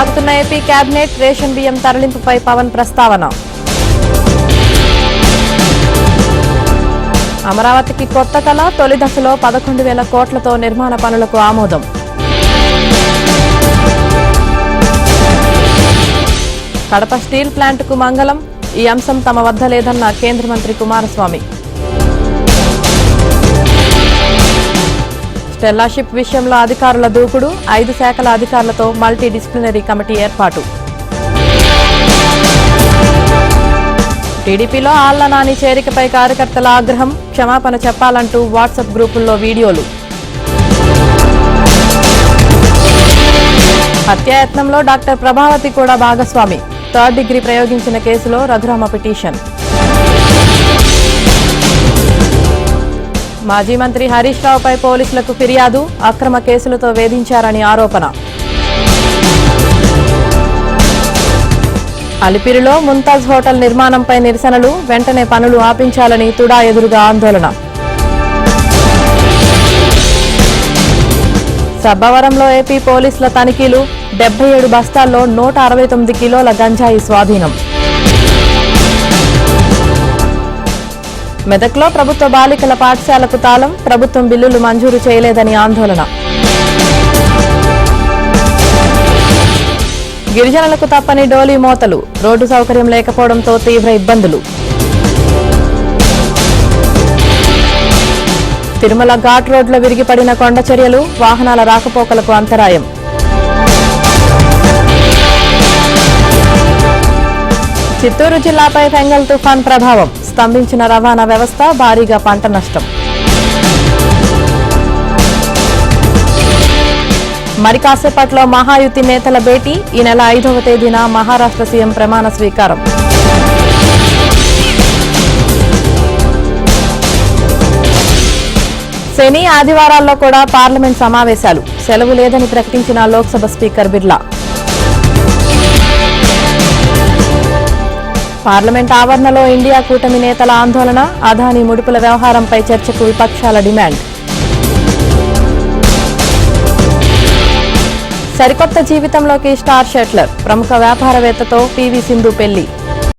సాగుతున్న AP cabinet ration బియ్యం తరలింపుపై పవన్ ప్రస్తావన. అమరావతికి కొత్త కళ, తొలి దశలో 11,000 కోట్లతో నిర్మాణ పనులకు ఆమోదం. కడప స్టీల్ ప్లాంట్కు మంగళం, ఈ అంశం తమ వద్ద లేదన్న కేంద్ర మంత్రి కుమారస్వామి. స్టెల్లాషిప్ విషయంలో అధికారుల దూకుడు, 5 శాఖల అధికారులతో మల్టీ డిసిప్లినరీ కమిటీ ఏర్పాటు. టీడీపీలో ఆళ్ల నాని చేరికపై కార్యకర్తల ఆగ్రహం, క్షమాపణ చెప్పాలంటూ వాట్సాప్ గ్రూపుల్లో వీడియోలు. హత్యాయత్నంలో డాక్టర్ ప్రభావతి కూడా భాగస్వామి, 3rd డిగ్రీ ప్రయోగించిన కేసులో రఘురామ పిటిషన్. మాజీ మంత్రి హరీష్ రావుపై పోలీసులకు ఫిర్యాదు, అక్రమ కేసులతో వేధించారని ఆరోపణ. అలిపిరిలో ముంతాజ్ హోటల్ నిర్మాణంపై నిరసనలు, వెంటనే పనులు ఆపించాలని తుడా ఎదురుగా ఆందోళన. సబ్బవరంలో ఏపీ పోలీసుల తనిఖీలు, 77 బస్తాల్లో 169 కిలోల గంజాయి స్వాధీనం. మెదక్లో ప్రభుత్వ బాలికల పాఠశాలకు తాళం, ప్రభుత్వం బిల్లులు మంజూరు చేయలేదని ఆందోళన. గిరిజనులకు తప్పని డోలీ మోతలు, రోడ్డు సౌకర్యం లేకపోవడంతో తీవ్ర ఇబ్బందులు. తిరుమల ఘాట్ రోడ్లో విరిగిపడిన కొండచర్యలు, వాహనాల రాకపోకలకు అంతరాయం. చిత్తూరు జిల్లాపై ఫెంగల్ తుఫాన్ ప్రభావం, స్తంభించిన రవాణా వ్యవస్థ, భారీగా పంట నష్టం. మరి కాసేపట్లో మహాయుతి నేతల భేటీ, ఈ నెల 5వ తేదీన మహారాష్ట్ర సీఎం ప్రమాణ స్వీకారం. శని ఆదివారాల్లో కూడా పార్లమెంట్ సమావేశాలు, సెలవు లేదని ప్రకటించిన లోక్సభ స్పీకర్ బిర్లా. పార్లమెంట్ ఆవరణలో ఇండియా కూటమి నేతల ఆందోళన, అదానీ ముడుపుల వ్యవహారంపై చర్చకు విపక్షాల డిమాండ్. సరికొత్త జీవితంలోకి స్టార్ షట్లర్, ప్రముఖ వ్యాపారవేత్తతో పీవీ సింధు పెళ్లి.